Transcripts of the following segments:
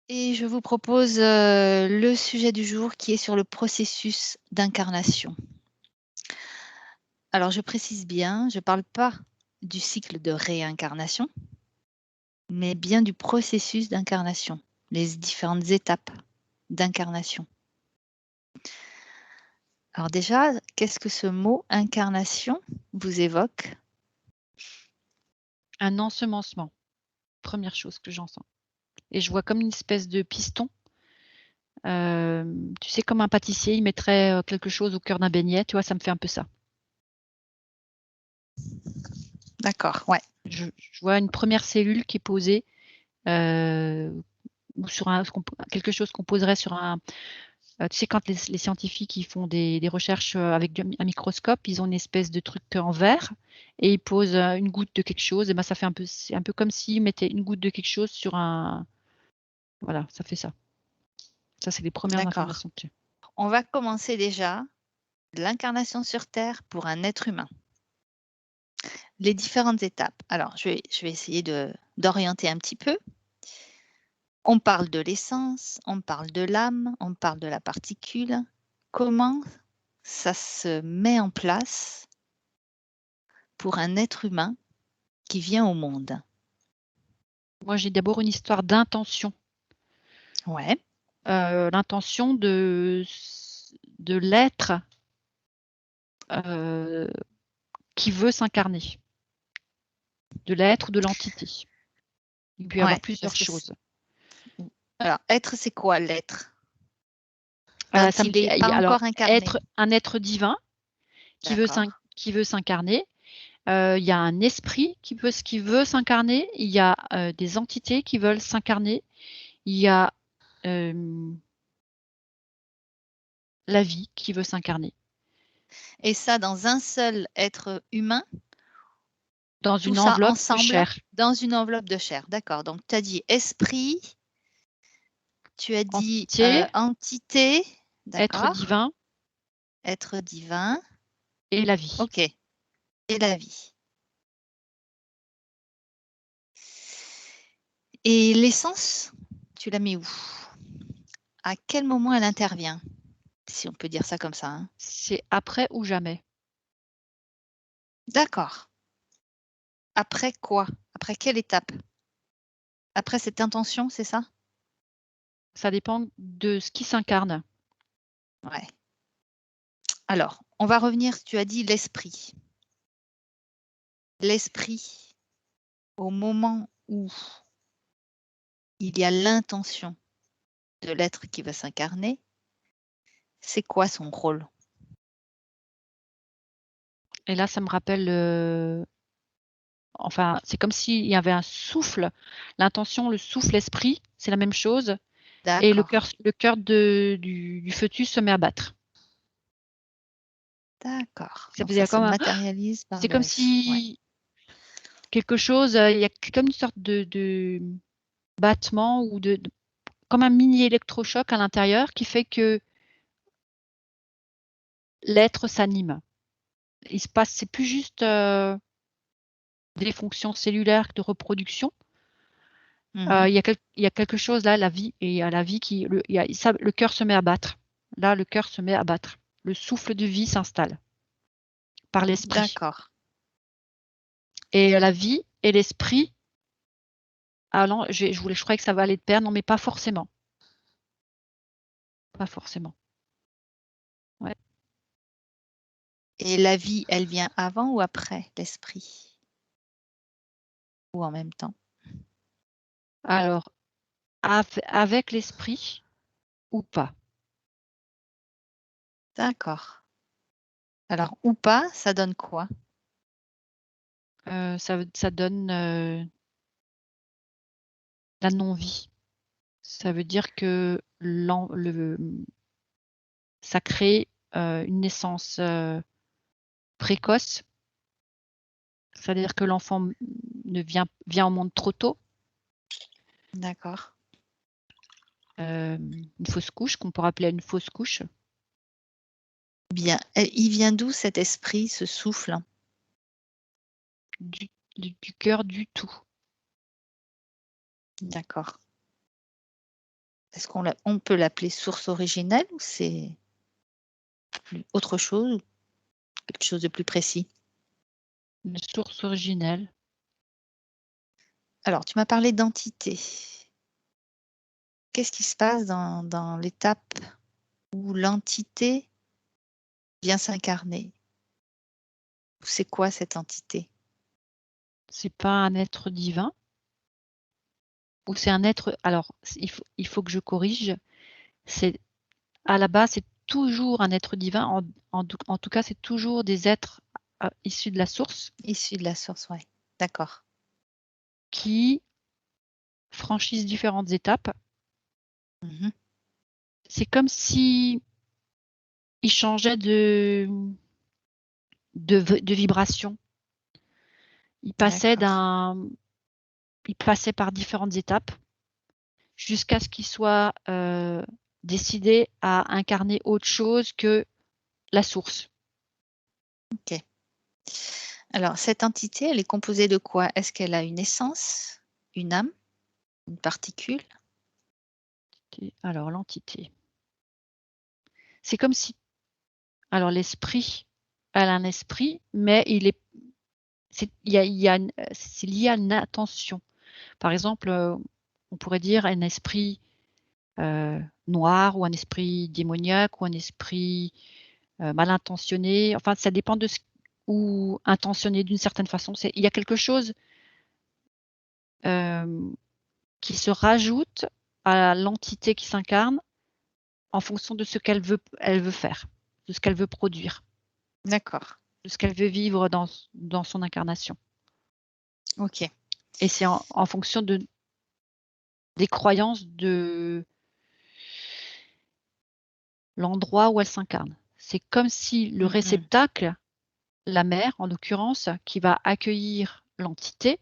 Et je vous propose le sujet du jour qui est sur le processus d'incarnation. Alors je précise bien, je ne parle pas du cycle de réincarnation, mais bien du processus d'incarnation, les différentes étapes d'incarnation. Alors déjà, qu'est-ce que ce mot incarnation vous évoque? Un ensemencement, première chose que j'entends. Et je vois comme une espèce de piston. Tu sais, comme un pâtissier, il mettrait quelque chose au cœur d'un beignet, tu vois, ça me fait un peu ça. D'accord, ouais. Je vois une première cellule qui est posée ou sur quelque chose qu'on poserait sur un. Tu sais, quand les scientifiques ils font des recherches avec un microscope, ils ont une espèce de truc en verre et ils posent une goutte de quelque chose. Et ben, ça fait c'est un peu comme s'ils mettaient une goutte de quelque chose sur un. Voilà, ça fait ça. Ça, c'est les premières D'accord. informations que j'ai. On va commencer déjà l'incarnation sur Terre pour un être humain. Les différentes étapes. Alors, je vais essayer d'orienter un petit peu. On parle de l'essence, on parle de l'âme, on parle de la particule. Comment ça se met en place pour un être humain qui vient au monde? Moi, j'ai d'abord une histoire d'intention. Ouais, L'intention de l'être qui veut s'incarner, de l'être ou de l'entité. Il peut y avoir ouais, plusieurs parce que choses. alors être, c'est quoi l'être? Ça Quand me il n'est pas alors encore incarné. un être divin qui veut D'accord, s'incarner. Il y a un esprit qui veut s'incarner. Il y a des entités qui veulent s'incarner. Il y a la vie qui veut s'incarner. et ça dans un seul être humain, Dans tout une ça enveloppe de ensemble chair. dans une enveloppe de chair. D'accord, donc tu as dit esprit, tu as dit Entité, entité, être d'accord, divin être divin, et la vie. ok, et la vie. Et l'essence, tu la mets où? À quel moment elle intervient? Si on peut dire ça comme ça, hein. C'est après ou jamais. D'accord. Après quoi? Après quelle étape? Après cette intention, c'est ça? Ça dépend de ce qui s'incarne. Ouais. Alors, on va revenir, tu as dit l'esprit. L'esprit, au moment où il y a l'intention de l'être qui va s'incarner, c'est quoi son rôle? Et là, ça me rappelle, enfin, c'est comme s'il y avait un souffle. L'intention, le souffle, l'esprit, c'est la même chose et D'accord, le cœur du fœtus se met à battre. d'accord. Ça Donc ça faisait se comme un matérialise par c'est comme ouais. si quelque chose, il y a comme une sorte de battement ou de comme un mini électrochoc à l'intérieur qui fait que l'être s'anime. Il se passe c'est plus juste, des fonctions cellulaires de reproduction. Mmh. Il y a quelque chose là, la vie et il y a la vie qui il y a ça le cœur se met à battre. Là, le cœur se met à battre. Le souffle de vie s'installe par l'esprit D'accord. et la vie et l'esprit ah non, je croyais que ça allait de pair, non mais pas forcément, pas forcément. Ouais. Et la vie, elle vient avant ou après l'esprit? Ou en même temps? Alors avec l'esprit ou pas. D'accord. Alors ou pas, ça donne quoi? Ça donne, la non-vie. Ça veut dire que ça crée, une naissance, précoce. C'est-à-dire que l'enfant ne vient au monde trop tôt, D'accord. une fausse couche, qu'on pourrait appeler une fausse couche. Bien, et il vient d'où cet esprit, ce souffle? Du du cœur, du tout. D'accord. Est-ce on peut l'appeler source originelle ou c'est autre chose, quelque chose de plus précis? Une source originelle. Alors, tu m'as parlé d'entité. Qu'est-ce qui se passe dans l'étape où l'entité vient s'incarner? C'est quoi cette entité? C'est pas un être divin? Ou c'est un être alors il faut que je corrige, c'est à la base, c'est toujours un être divin, en tout cas, c'est toujours des êtres, issus de la source Issu de la source, ouais. D'accord. qui franchissent différentes étapes. Mmh. C'est comme si ils changeaient de vibration. Ils passaient D'accord. ils passaient par différentes étapes jusqu'à ce qu'ils soient, décidés à incarner autre chose que la source. OK. Alors cette entité, elle est composée de quoi? Est-ce qu'elle a une essence, une âme, une particule? Alors l'entité, c'est comme si alors l'esprit, elle a un esprit, mais il y a une c'est lié à une intention. Par exemple, on pourrait dire un esprit, noir ou un esprit démoniaque ou un esprit, mal intentionné. Enfin, ça dépend de ce ou intentionné d'une certaine façon. Il y a quelque chose, hem, qui se rajoute à l'entité qui s'incarne en fonction de ce elle veut faire, de ce qu'elle veut produire, D'accord. de ce qu'elle veut vivre dans son incarnation OK. et c'est en fonction des croyances de l'endroit où elle s'incarne. C'est comme si le Mmh mh. réceptacle, la mère en l'occurrence, qui va accueillir l'entité,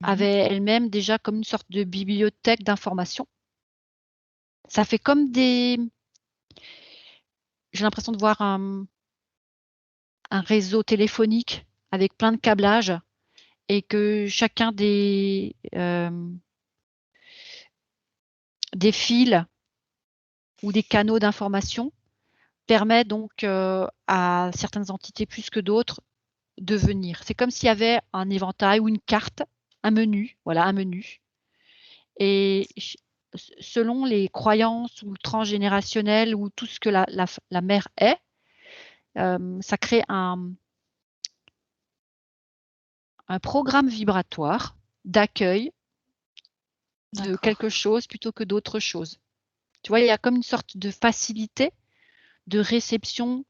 Mmh. avait elle-même déjà comme une sorte de bibliothèque d'informations. Ça fait comme j'ai l'impression de voir un réseau téléphonique avec plein de câblages et que chacun des fils ou des canaux d'information permet donc, à certaines entités plus que d'autres de venir. C'est comme s'il y avait un éventail ou une carte, un menu, voilà, un menu et selon les croyances ou transgénérationnelles ou tout ce que la mère est, ça crée un programme vibratoire d'accueil de D'accord. quelque chose plutôt que d'autre chose. Tu vois, il y a comme une sorte de facilité de réception,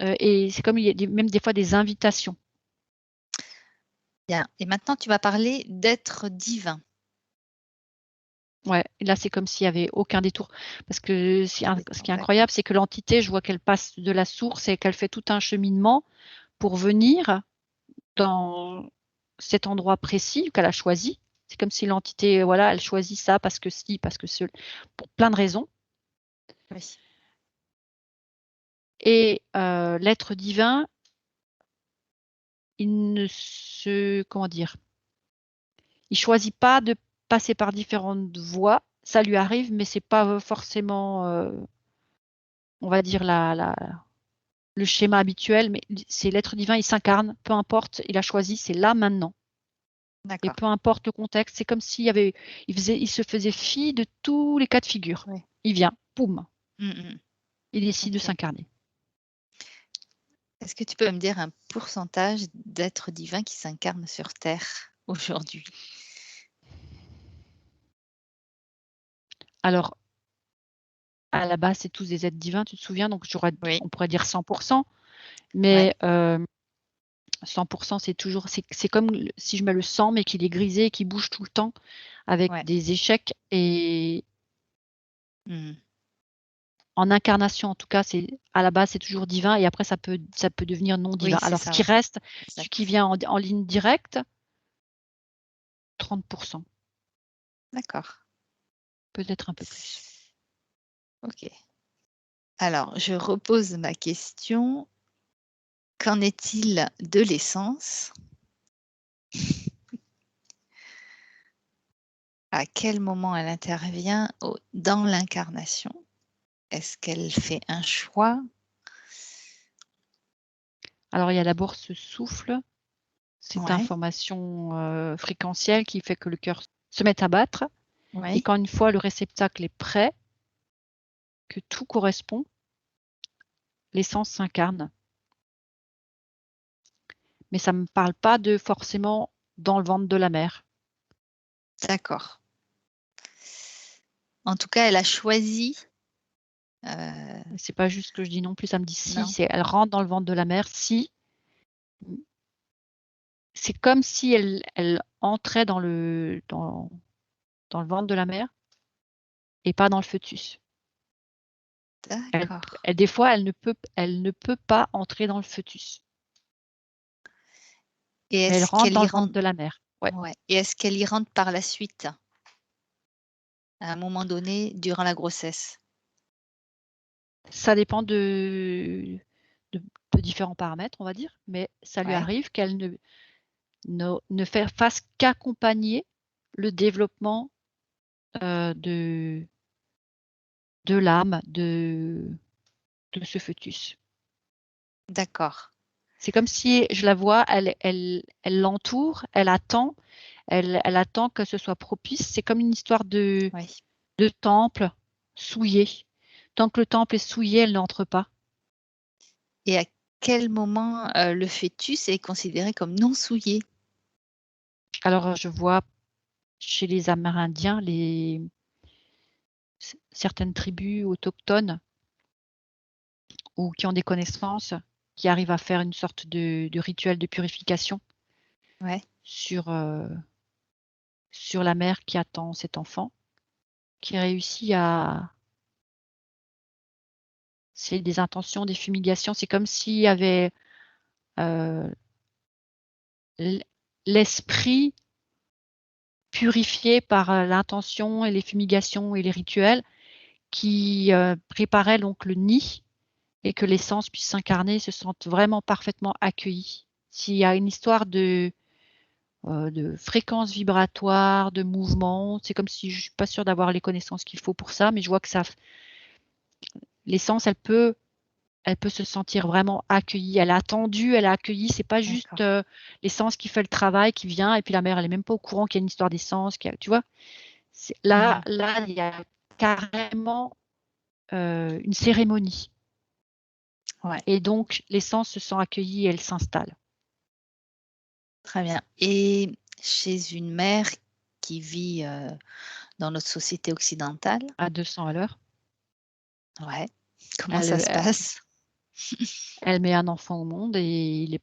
et c'est comme il y a même des fois des invitations. Bien et maintenant tu vas parler d'êtres divins. Ouais, là, c'est comme s'il y avait aucun détour parce que ce qui est D'accord. incroyable, c'est que l'entité, je vois qu'elle passe de la source et qu'elle fait tout un cheminement pour venir dans cet endroit précis qu'elle a choisi. C'est comme si l'entité, voilà, elle choisit ça parce que si, parce que ce pour plein de raisons Oui. et l'être divin, il ne se comment dire? Il choisit pas de passer par différentes voies. Ça lui arrive, mais c'est pas, forcément, on va dire le schéma habituel, mais c'est l'être divin, il s'incarne, peu importe, il a choisi, c'est là, maintenant et D'accord. peu importe le contexte, c'est comme s'il y avait il se faisait fi de tous les cas de figure. Oui. Il vient, boum, Mmh mh. il décide de OK. s'incarner. Est-ce que tu peux me dire un pourcentage d'êtres divins qui s'incarnent sur terre aujourd'hui? Alors, à la base, c'est tous des êtres divins, tu te souviens? Donc Oui. on pourrait dire 100, Ouais. mais 100, c'est toujours c'est comme si je mets le 100 mais qu'il est grisé et qu'il bouge tout le temps avec Ouais. des échecs et Mmh. en incarnation, en tout cas, c'est à la base, c'est toujours divin et après ça peut devenir non Oui, divin. c'est Alors ce ça, qui ouais. reste, celui qui Exact. vient en ligne directe, 30, D'accord. peut-être un peu plus. OK. Alors, je repose ma question. Qu'en est-il de l'essence? À quel moment elle intervient dans l'incarnation? Est-ce qu'elle fait un choix? Alors il y a d'abord ce souffle, cette Ouais, information, fréquentielle qui fait que le cœur se met à battre et oui, quand une fois le réceptacle est prêt, que tout correspond, l'essence s'incarne. Mais ça me parle pas de forcément dans le ventre de la mère. d'accord. En tout cas, elle a choisi, heu, C'est pas juste ce que je dis non plus, ça me dit si, non? c'est elle rentre dans le ventre de la mère si, mmh, c'est comme si elle entrait dans le ventre de la mère et pas dans le fœtus. Elle D'accord. elle des fois, elle ne peut pas entrer dans le fœtus, Et mais elle est-ce rentre qu'elle dans y le ventre rentre de la mère. Ouais. ouais, et est-ce qu'elle y rentre par la suite? À un moment donné, durant la grossesse? Ça dépend de de différents paramètres, on va dire, mais ça lui Ouais, arrive qu'elle ne fasse qu'accompagner le développement, de l'âme de ce fœtus. d'accord. C'est comme si je la vois, elle l'entoure, elle attend que ce soit propice. C'est comme une histoire Oui, de temple souillé. Tant que le temple est souillé, elle n'entre pas. et à quel moment, le fœtus est considéré comme non souillé? Alors, je vois chez les Amérindiens, certaines tribus autochtones ou qui ont des connaissances, qui arrivent à faire une sorte de rituel de purification Ouais, sur, sur la mère qui attend cet enfant, qui réussit à c'est des intentions, des fumigations. C'est comme s'il y avait, heu, l'esprit purifié par, l'intention et les fumigations et les rituels qui, préparait donc le nid et que l'essence puisse s'incarner, se sente vraiment parfaitement accueillie. S'il y a une histoire de fréquence vibratoire, de mouvement, c'est comme si je suis pas sûre d'avoir les connaissances qu'il faut pour ça, mais je vois que ça l'essence, elle peut se sentir vraiment accueillie. Elle a attendu, elle a accueilli, c'est pas juste, d'accord. l'essence qui fait le travail, qui vient et puis la mère, elle est même pas au courant qu'il y a une histoire d'essence, qu'il y a tu vois? C'est Mmh. là, il y a carrément, une cérémonie Ouais, et donc l'essence se sent accueillie et elle s'installe très bien, et chez une mère qui vit, dans notre société occidentale, à 200 à l'heure. ouais, comment Elle, ça se passe? elle met un enfant au monde et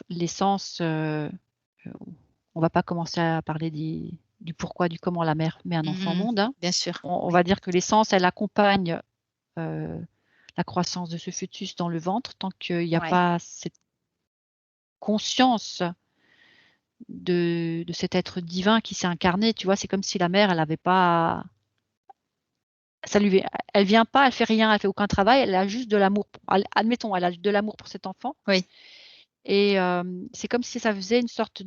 l'essence, on va pas commencer à parler du pourquoi, du comment la mère met un enfant au Mmh. monde, hein. Bien sûr, On oui, va dire que l'essence, elle accompagne, la croissance de ce fœtus dans le ventre tant qu'il y a ouais, pas cette conscience de cet être divin qui s'est incarné, tu vois? C'est comme si la mère, elle avait pas ça lui elle vient pas, elle fait rien, elle fait aucun travail, elle a juste de l'amour admettons, elle a de l'amour pour cet enfant oui, et c'est comme si ça faisait une sorte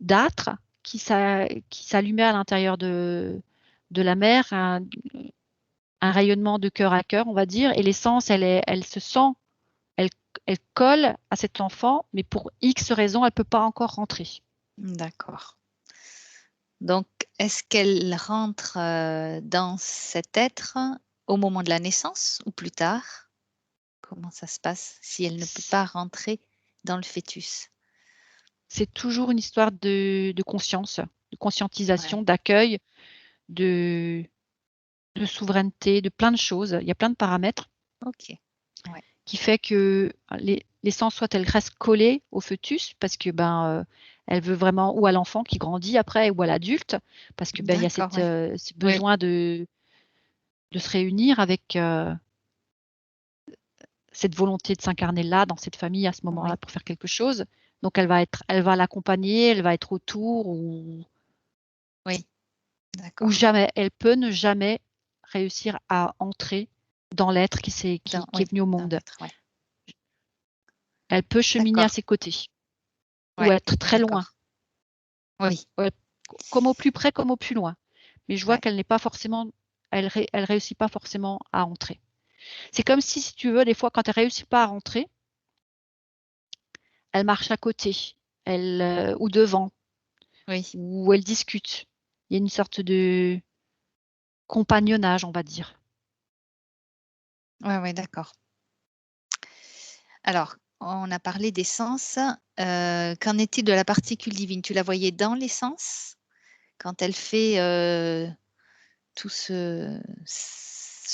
d'âtre qui s'allumait à l'intérieur de la mère, un rayonnement de cœur à cœur, on va dire et l'essence, elle se sent elle elle colle à cet enfant, mais pour X raisons, elle peut pas encore rentrer. d'accord. Donc est-ce qu'elle rentre, dans cet être au moment de la naissance ou plus tard? Comment ça se passe si elle ne peut C pas rentrer dans le fœtus? c'est toujours une histoire de conscience, de Ouais, conscientisation, d'accueil, de souveraineté, de plein de choses. Il y a plein de paramètres OK. Ouais, qui fait que l'essence, soit elle reste collée au fœtus parce que, ben, elle veut vraiment ou à l'enfant qui grandit après ou à l'adulte parce que, ben, il y a d'accord, ouais. ce Oui, besoin de se réunir avec, cette volonté de s'incarner là, dans cette famille, à ce moment-là, oui, pour faire quelque chose. Donc elle va l'accompagner, elle va être autour oui, ou d'accord. jamais. Elle peut ne jamais réussir à entrer dans l'être Dans qui oui, est venu au dans monde. l'être, ouais. Elle peut cheminer à D'accord, ses côtés ou ouais, être très loin. d'accord. Oui, Ouais, comme au plus près, comme au plus loin. Mais je vois Ouais. qu'elle n'est pas forcément, elle réussit pas forcément à entrer. C'est comme si tu veux, des fois, quand elle réussit pas à rentrer, elle marche à côté, ou devant, Oui. ou elle discute. Il y a une sorte de compagnonnage, on va dire. Ouais, ouais, d'accord. Alors, on a parlé des sens. Qu'en est-il de la particule divine? Tu la voyais dans les sens? Quand elle fait, tout ce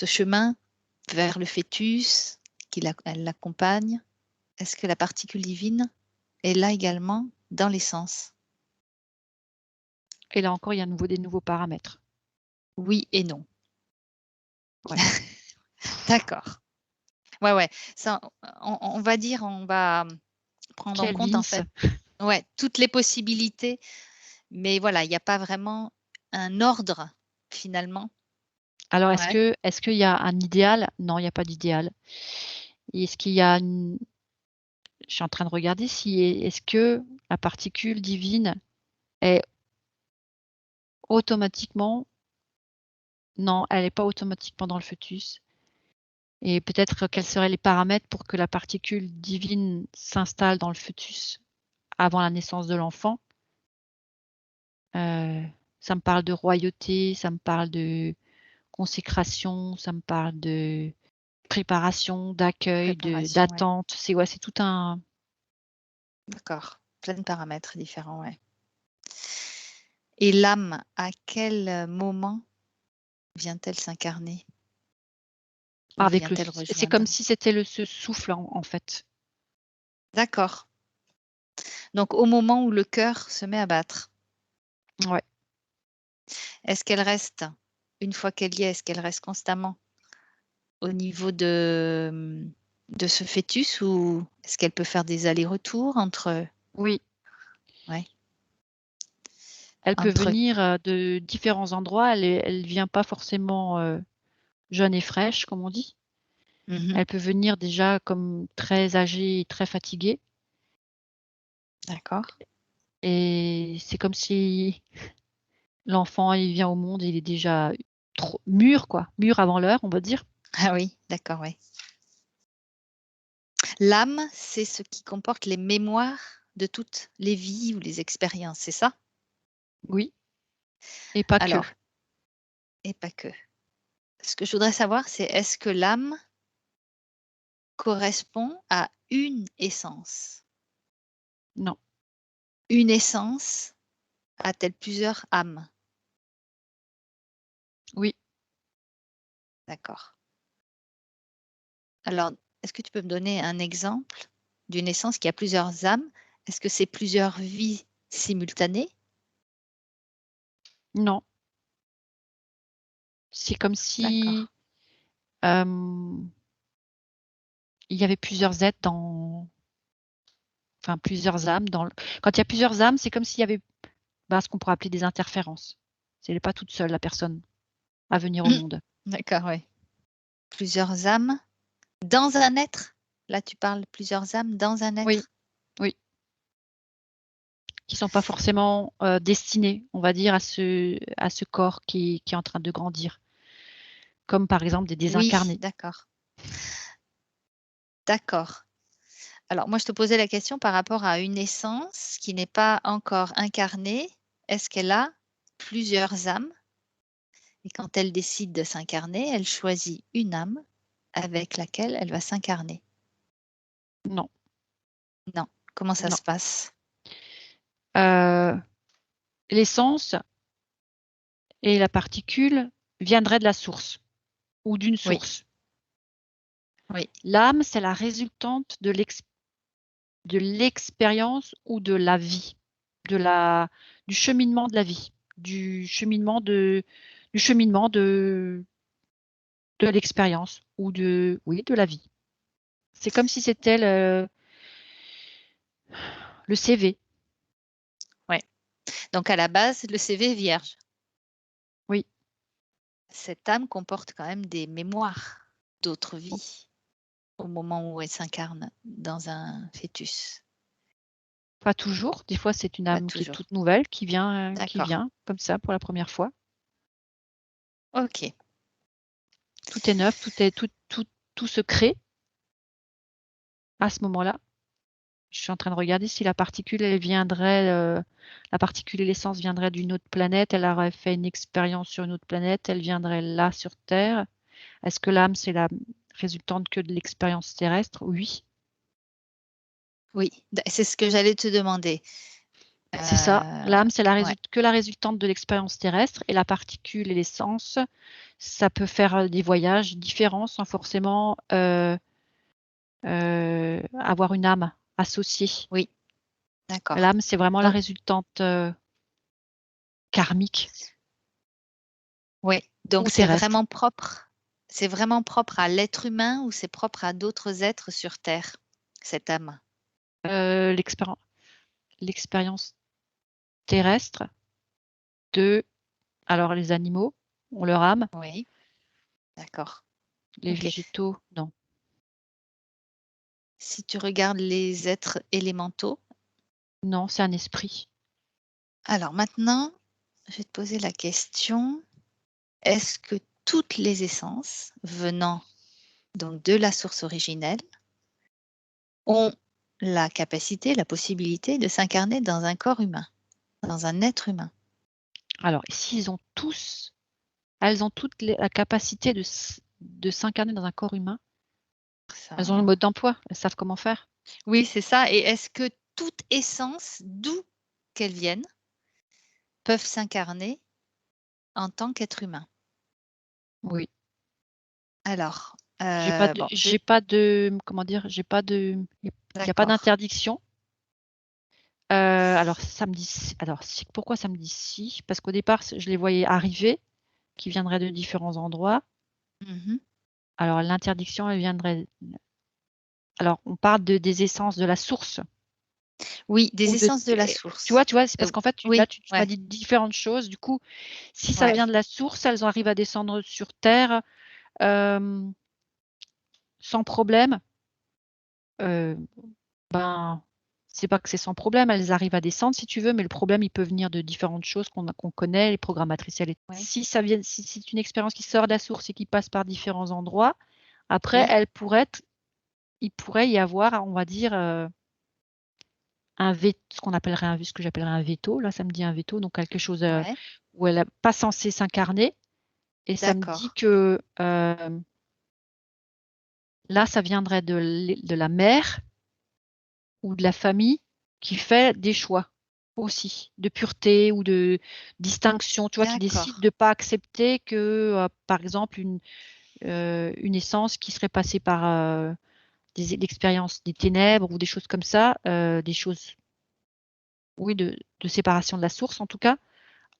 chemin vers le fœtus, elle l'accompagne? Est-ce que la particule divine est là également dans les sens? Et là encore, il y a des nouveaux paramètres. Oui et non. Voilà. D'accord. Ouais, ouais, ça, on va dire, on va prendre en Quelle compte, en Vince. fait, ouais, toutes les possibilités, mais voilà, il y a pas vraiment un ordre, finalement. Alors, Ouais. est-ce qu'il y a un idéal? Non, il y a pas d'idéal. Est-ce qu'il y a une Je suis en train de regarder si est-ce que la particule divine est automatiquement non, elle est pas automatiquement dans le fœtus et peut-être quels seraient les paramètres pour que la particule divine s'installe dans le fœtus avant la naissance de l'enfant? Heu, Ça me parle de royauté, ça me parle de consécration, ça me parle de préparation, d'accueil, Préparation, ouais. d'attente. C'est ouais, c'est tout un D'accord. Plein de paramètres différents, ouais. Et l'âme, à quel moment vient-elle s'incarner? Ou avec le vient-elle c'est comme rejoindre? si c'était ce souffle en fait. D'accord. Donc au moment où le cœur se met à battre, Ouais, est-ce qu'elle reste, une fois qu'elle y est-ce qu'elle reste constamment au niveau de ce fœtus ou est-ce qu'elle peut faire des allers-retours entre oui. ouais, Elle peut entre venir, de différents endroits. Elle vient pas forcément, jeune et fraîche, comme on dit. mmh. Elle peut venir déjà comme très âgée et très fatiguée D'accord. et c'est comme si l'enfant, il vient au monde, il est déjà trop mûr quoi, mûr avant l'heure, on va dire. Ah oui, d'accord, oui. L'âme, c'est ce qui comporte les mémoires de toutes les vies ou les expériences, c'est ça? Oui et pas que. Alors et pas que. Ce que je voudrais savoir, c'est est-ce que l'âme correspond à une essence? Non, Une essence a-t-elle plusieurs âmes? oui, D'accord. Alors, est-ce que tu peux me donner un exemple d'une essence qui a plusieurs âmes? Est-ce que c'est plusieurs vies simultanées? non. C'est comme si, D'accord. hem, il y avait plusieurs êtres dans enfin plusieurs âmes dans le quand il y a plusieurs âmes, c'est comme s'il y avait, ben, ce qu'on pourrait appeler des interférences. Elle est pas toute seule la personne à venir au monde. D'accord, oui. Plusieurs âmes dans un être? Là, tu parles plusieurs âmes dans un Oui, être? oui. Qui sont pas forcément, destinés, on va dire, à ce corps qui est en train de grandir. Comme par exemple des Oui, désincarnés. d'accord, d'accord. Alors moi, je te posais la question par rapport à une essence qui n'est pas encore incarnée. Est-ce qu'elle a plusieurs âmes? Et quand elle décide de s'incarner, elle choisit une âme avec laquelle elle va s'incarner? Non, Non. Comment ça non. se passe? Heu, L'essence et la particule viendraient de la source ou d'une Oui, source. oui. L'âme, c'est la résultante de l'expérience ou de la vie, de la du cheminement de la vie, du cheminement de l'expérience ou de la vie. C'est comme si c'était le CV. Ouais. Donc à la base, le CV est vierge. Oui, Cette âme comporte quand même des mémoires d'autres o vies au moment où elle s'incarne dans un fœtus. Pas toujours. Des fois, c'est une Pas âme qui est toujours. toute nouvelle qui D'accord. vient comme ça pour la première fois. OK. Tout est neuf, tout se crée à ce moment-là. Je suis en train de regarder si la particule, elle viendrait, la particule et l'essence viendraient d'une autre planète. Elle aurait fait une expérience sur une autre planète. Elle viendrait là sur Terre. Est-ce que l'âme, c'est la résultante que de l'expérience terrestre? Oui, Oui, c'est ce que j'allais te demander. c'est ça. L'âme, c'est Ouais. que la résultante de l'expérience terrestre et la particule et l'essence, ça peut faire, des voyages différents sans forcément, avoir une âme associée. Oui, d'accord. L'âme, c'est vraiment la Donc résultante, karmique oui, donc ou terrestre. c'est vraiment propre à l'être humain ou c'est propre à d'autres êtres sur terre, cette âme? L'expérience terrestre de alors les animaux ont leur âme, Oui, d'accord. les OK. végétaux, non. Si tu regardes les êtres élémentaux, Non, c'est un esprit. alors maintenant, je vais te poser la question, est-ce que toutes les essences venant donc de la source originelle ont la capacité, la possibilité de s'incarner dans un corps humain, dans un être humain? Alors s'ils ont tous elles ont toutes les la capacité de s'incarner dans un corps humain, elles ont le Ça mode d'emploi, elles savent comment faire. oui, c'est ça, et est-ce que toute essence, d'où qu'elle vienne, peuvent s'incarner en tant qu'être humain? Oui. Alors, bon, J'ai pas de comment dire? Il y a pas d'accord. d'interdiction. Alors ça me dit si alors si pourquoi ça me dit si? Parce qu'au départ, je les voyais arriver, qui viendraient de différents endroits. Mmh. Alors l'interdiction, elle viendrait alors on parle des essences de la source Oui, des ou de essences de la tu vois source. tu vois? C'est parce qu'en fait, Oui, tu m'as ouais, dit différentes choses. Du coup, si ça ouais, vient de la source, elles arrivent à descendre sur terre, hem, sans problème. Heu, ben, c'est pas que c'est sans problème, elles arrivent à descendre si tu veux, mais le problème, il peut venir de différentes choses qu'on connaît, les programmes matriciels et ouais, si c'est une expérience qui sort de la source et qui passe par différents endroits, après oui, il pourrait y avoir, on va dire, ce qu'on appellerait ce que j'appellerais un veto. Là, ça me dit un veto, donc quelque chose, ouais, où elle est pas censée s'incarner et ça me dit d'accord, que, là, ça viendrait de la mère ou de la famille qui fait des choix aussi, de pureté ou de distinction, tu vois? Qui décide d'accord, de pas accepter que, par exemple, une essence qui serait passée par, l'expérience des ténèbres ou des choses comme ça, des choses, oui, de séparation de la source en tout cas,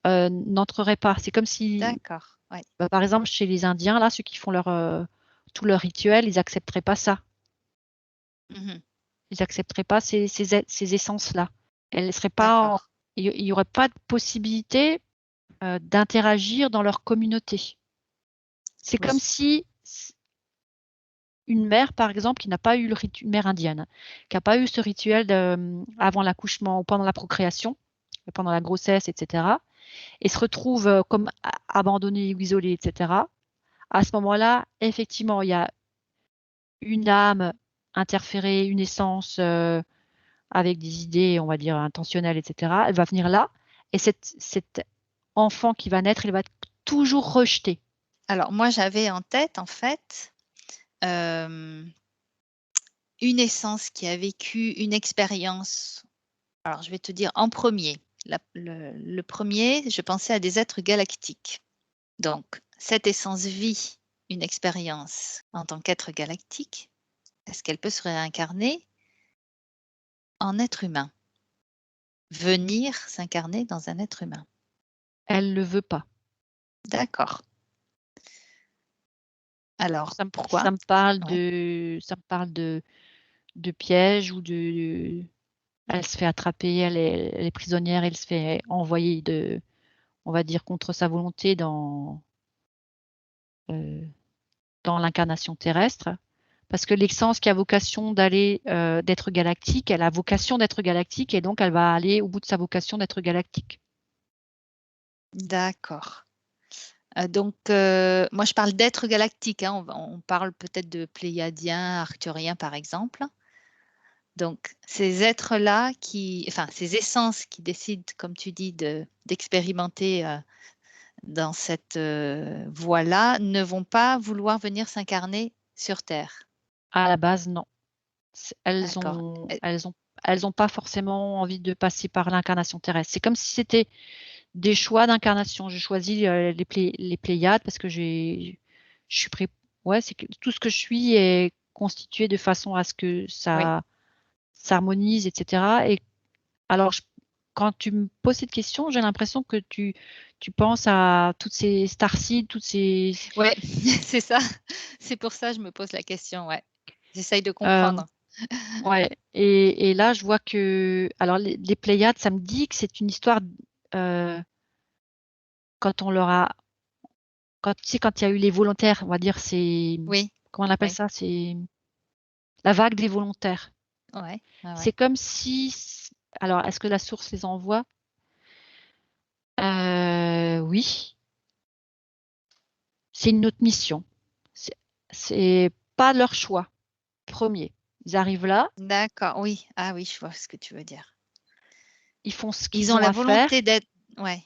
n'entrerait pas. C'est comme si, d'accord, ouais. bah, par exemple, chez les Indiens, là, ceux qui font tous leurs rituels, ils accepteraient pas ça. Mmh. Ils accepteraient pas ces essences-là. Elles seraient pas en D'accord. il y aurait pas de possibilité, d'interagir dans leur communauté. C'est Oui, comme si une mère, par exemple, qui n'a pas eu une mère indienne, qui a pas eu ce rituel avant l'accouchement ou pendant la procréation, pendant la grossesse et cetera et se retrouve, comme abandonnée ou isolée et cetera. À ce moment-là, effectivement, il y a une âme interférée, une essence, avec des idées, on va dire, intentionnelles et cetera. Elle va venir là et cet enfant qui va naître, il va être toujours rejeté. alors moi j'avais en tête en fait, hem, une essence qui a vécu une expérience. Alors je vais te dire en premier, le 1er, je pensais à des êtres galactiques. Donc cette essence vit une expérience en tant qu'être galactique. Est-ce qu'elle peut se réincarner en être humain? Venir s'incarner dans un être humain? Elle le veut pas. D'accord. Alors pourquoi? Ouais, Ça me parle de pièges ou elle se fait attraper, elle est prisonnière, elle se fait envoyer on va dire contre sa volonté heu, dans l'incarnation terrestre. Parce que l'essence qui a vocation d'être galactique, elle a vocation d'être galactique et donc elle va aller au bout de sa vocation d'être galactique. D'accord. Donc, moi je parle d'êtres galactiques, hein, on parle peut-être de pléiadiens, arcturiens par exemple. Donc ces êtres-là ces essences qui décident, comme tu dis, d'expérimenter, dans cette, voie-là, ne vont pas vouloir venir s'incarner sur Terre? À la base, non. Elles D'accord. ont Et elles ont elles ont pas forcément envie de passer par l'incarnation terrestre. C'est comme si c'était des choix d'incarnation. J'ai choisi, les Pléiades parce que je suis c'est que tout ce que je suis est constitué de façon à ce que oui, ça s'harmonise et cetera et alors quand tu me poses cette question, j'ai l'impression que tu penses à toutes ces starseeds, toutes ces, ouais, c'est ça. C'est pour ça que je me pose la question, ouais. J'essaye de hem comprendre. ouais et là, je vois que alors les Pléiades, ça me dit que c'est une histoire, heu, quand on leur a quand tu sais, quand il y a eu les volontaires, on va dire, c'est Oui, comment on appelle oui, ça? C'est la vague des volontaires. ouais, ouais, C'est ouais. comme si alors est-ce que la source les envoie? Oui, c'est une autre mission. C'est c'est pas leur choix premier. Ils arrivent là, D'accord, oui. Ah oui, je vois ce que tu veux dire. ils font ce Ils qu'ils ont ont la à faire volonté d'être ouais,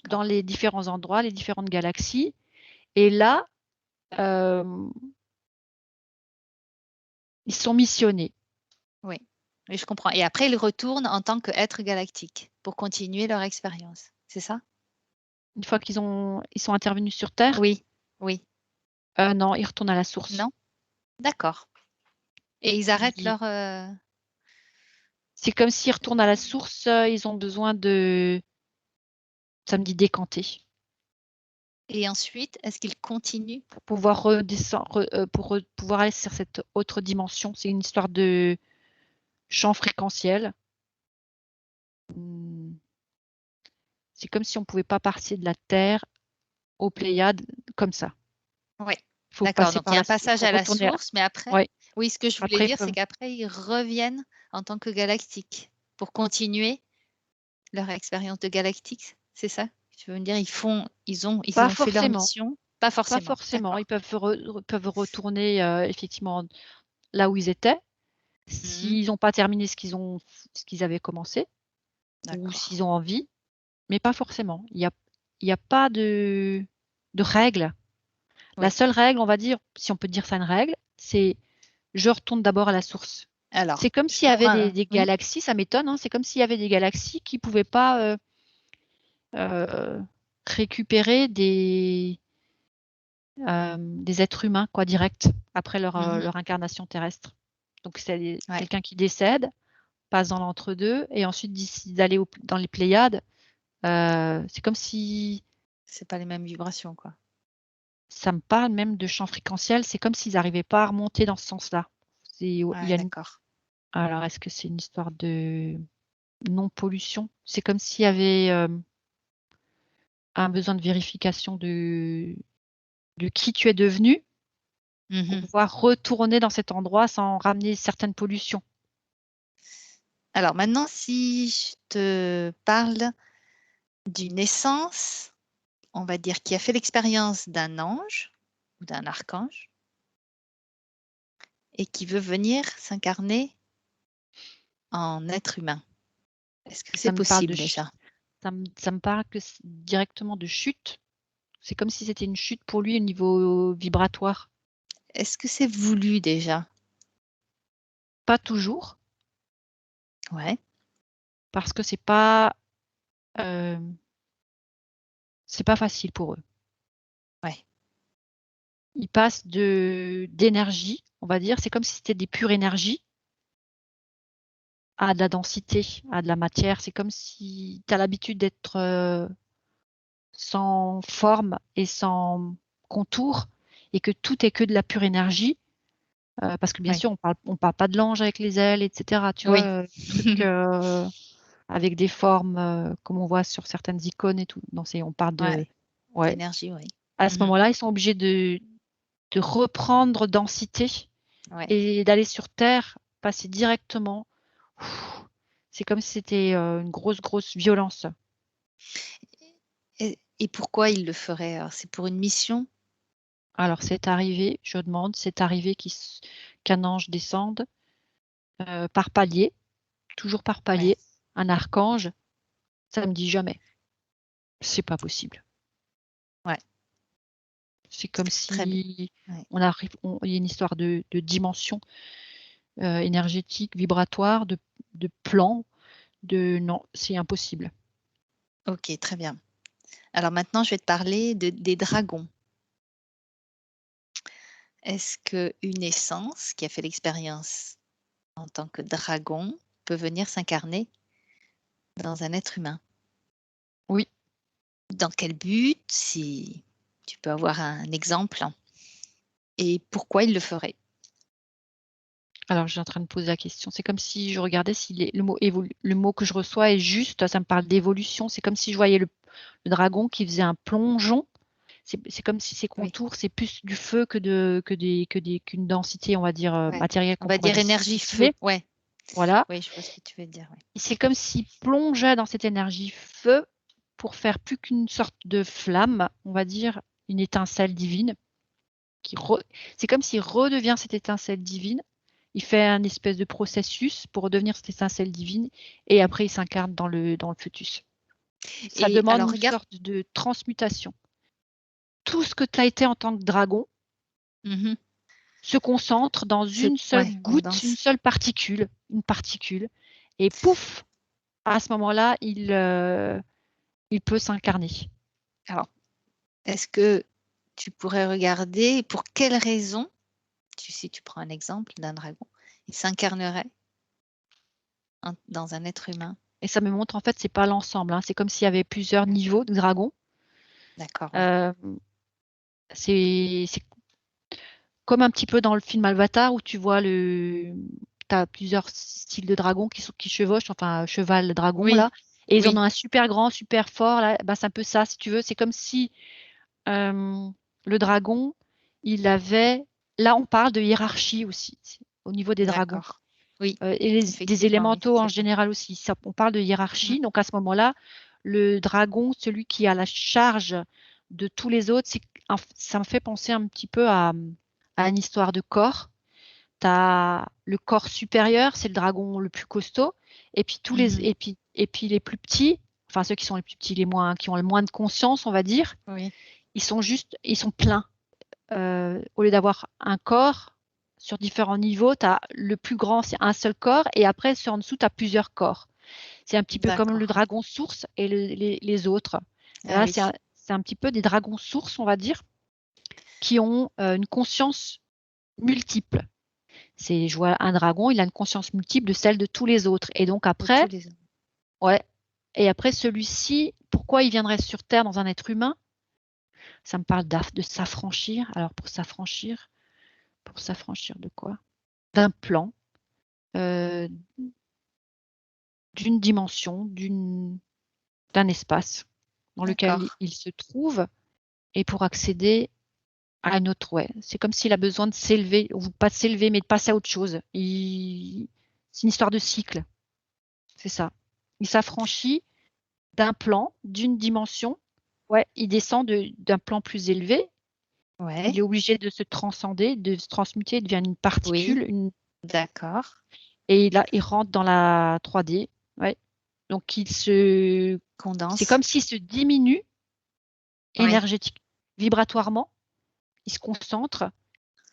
dans d'accord. les différents endroits, les différentes galaxies et là, hem, ils sont missionnés. Oui, oui, je comprends et après ils retournent en tant qu'êtres galactiques pour continuer leur expérience, c'est ça? Une fois ils sont intervenus sur Terre, Oui, oui, non, ils retournent à la source. non? D'accord et ils arrêtent Ils leur, C'est comme s'ils retournent à la source, ils ont besoin de ça me dit décanter, et ensuite, est-ce qu'ils continuent? pour pouvoir redescendre, pour pouvoir aller sur cette autre dimension. C'est une histoire de champ fréquentiel. Mmh, c'est comme si on pouvait pas passer de la Terre aux Pléiades comme ça. Oui, Il faut d'accord, passer donc par il y a la un s il passage faut à la retourner source, mais après ouais, oui, ce que je voulais après ils dire, c'est peuvent qu'après ils reviennent en tant que galactiques pour continuer leur expérience de galactique, c'est ça? Tu veux me dire, ils pas ont fait leur forcément, mission? Pas pas forcément, forcément. Ils d'accord. peuvent retourner, effectivement là où ils étaient, Mmh. s'ils ont pas terminé ce qu'ils avaient commencé ou D'accord. s'ils ont envie. Mais pas forcément. Il y a pas de règle. La Oui. seule règle, on va dire, si on peut dire ça une règle, c'est je retourne d'abord à la source. Alors, C'est comme je s'il y avait pour des oui? galaxies, ça m'étonne, hein, c'est comme s'il y avait des galaxies qui pouvaient pas, heu, récupérer des êtres humains quoi, direct, après Mmh. leur incarnation terrestre. Donc c'est Ouais, quelqu'un qui décède, passe dans l'entre-deux et ensuite décide d'aller dans les Pléiades. C'est comme si c'est pas les mêmes vibrations, quoi. ça me parle même de champ fréquentiel, c'est comme s'ils n'arrivaient pas à remonter dans ce sens-là. Il y Ouais, a une d'accord. alors est-ce que c'est une histoire de non-pollution? C'est comme s'il y avait, un besoin de vérification de qui tu es devenu pour Mmh. pouvoir retourner dans cet endroit sans ramener certaines pollutions. Alors maintenant, si je te parle d'une essence, on va dire, qui a fait l'expérience d'un ange ou d'un archange et qui veut venir s'incarner en être humain. Est-ce que c'est Ça me parle de possible ch déjà? ça me parle que c directement de chute. C'est comme si c'était une chute pour lui au niveau vibratoire. Est-ce que c'est voulu déjà? Pas toujours, Ouais, parce que hem, c'est pas facile pour eux. ouais. Ils passent d'énergie, on va dire, c'est comme si c'était des pures énergies, à de la densité, à de la matière. C'est comme si tu as l'habitude d'être, sans forme et sans contour et que tout est que de la pure énergie, parce que bien Oui. sûr on parle pas de l'ange avec les ailes et cetera, tu Oui. vois? Truc, avec des formes, comme on voit sur certaines icônes et tout. Non, c'est on parle de Ouais, ouais. d'énergie, oui. À ce Mmh. moment-là, ils sont obligés de reprendre densité Ouais. et d'aller sur Terre, passer directement, ouf, c'est comme si c'était une grosse, grosse violence. Et pourquoi il le ferait? Alors, c'est pour une mission? Alors c'est arrivé, je demande, c'est arrivé qu'un ange descende par palier, toujours par Ouais. palier, un archange, ça me dit jamais. C'est pas possible. Ouais. C'est comme Très bien. si Ouais. il y a une histoire de dimension énergétique, vibratoire, de plan, non, c'est impossible. OK, très bien. Alors maintenant, je vais te parler des dragons. Est-ce qu'une essence qui a fait l'expérience en tant que dragon peut venir s'incarner dans un être humain? Oui, Dans quel but? Si tu peux avoir un exemple et pourquoi il le ferait? alors je suis en train de poser la question. C'est comme si je regardais si le mot que je reçois est juste, ça me parle d'évolution. C'est comme si je voyais le dragon qui faisait un plongeon. C'est comme si ses Oui, contours, c'est plus du feu qu'une densité, on va dire, ouais. matérielle On qu'on va pourrait dire énergie feu, dessiner. ouais. Voilà. Oui, je vois ce que tu veux dire, ouais. Et c'est comme s'il plongeait dans cette énergie feu pour faire plus qu'une sorte de flamme, on va dire, une étincelle divine qui re c'est comme s'il redevient cette étincelle divine. Il fait un espèce de processus pour redevenir cette étincelle divine et après il s'incarne dans le fœtus. Ça Et demande alors une regarde. sorte de transmutation. Tout ce que tu as été en tant que dragon Mmh. se concentre dans une seule Ouais, goutte, une condense. seule particule, et pouf, à ce moment-là, il peut s'incarner. Alors, est-ce que tu pourrais regarder pour quelle raison, si tu prends un exemple d'un dragon, il s'incarnerait dans un être humain? Et ça me montre, en fait, c'est pas l'ensemble, hein. C'est comme s'il y avait plusieurs niveaux de dragons. D'accord, ouais. Hem, c'est comme un petit peu dans le film Avatar où tu vois tu as plusieurs styles de dragons qui chevauchent, enfin, cheval, dragon, Oui, là, et ils en oui, ont un super grand, super fort, là, bah, c'est un peu ça, si tu veux. C'est comme si, le dragon, il avait là, on parle de hiérarchie aussi, au niveau des dragons, d'accord. Oui, et des effectivement, oui, élémentaux en c'est vrai. général aussi. Ça, on parle de Mmh. hiérarchie, donc à ce moment-là, le dragon, celui qui a la charge de tous les autres, ça me fait penser un petit peu à une histoire de corps. Tu as le corps supérieur, c'est le dragon le plus costaud, et puis Mmh. et puis les plus petits, enfin ceux qui sont les plus petits, les moins qui ont le moins de conscience, on va dire, Oui, ils sont pleins. Au lieu d'avoir un corps sur différents niveaux, tu as le plus grand, c'est un seul corps, et après sur en dessous, tu as plusieurs corps. C'est un petit peu comme le d'accord. dragon source et les autres. Et Ah là, oui, c'est un petit peu des dragons sources, on va dire, qui ont une conscience multiple. Je vois un dragon, il a une conscience multiple de celle de tous les autres. Et donc de tous après, les hommes. ouais. Et après celui-ci, pourquoi il viendrait sur Terre dans un être humain? Ça me parle de s'affranchir. Alors pour s'affranchir de quoi? D'un plan, euh, d'une dimension, d'un espace dans lequel D'accord. il se trouve, et pour accéder à une autre, ouais. C'est comme s'il a besoin de s'élever, ou pas de s'élever, mais de passer à autre chose. C'est une histoire de cycle, c'est ça. Il s'affranchit d'un plan, d'une dimension. Ouais, il descend d'un plan plus élevé. Ouais, Il est obligé de se transcender, de se transmuter, il devient une oui, particule, d'accord. et là, il rentre dans la 3D. Ouais. Donc, c'est Condense. comme s'il se diminue Oui, énergétique, vibratoirement. Il se concentre,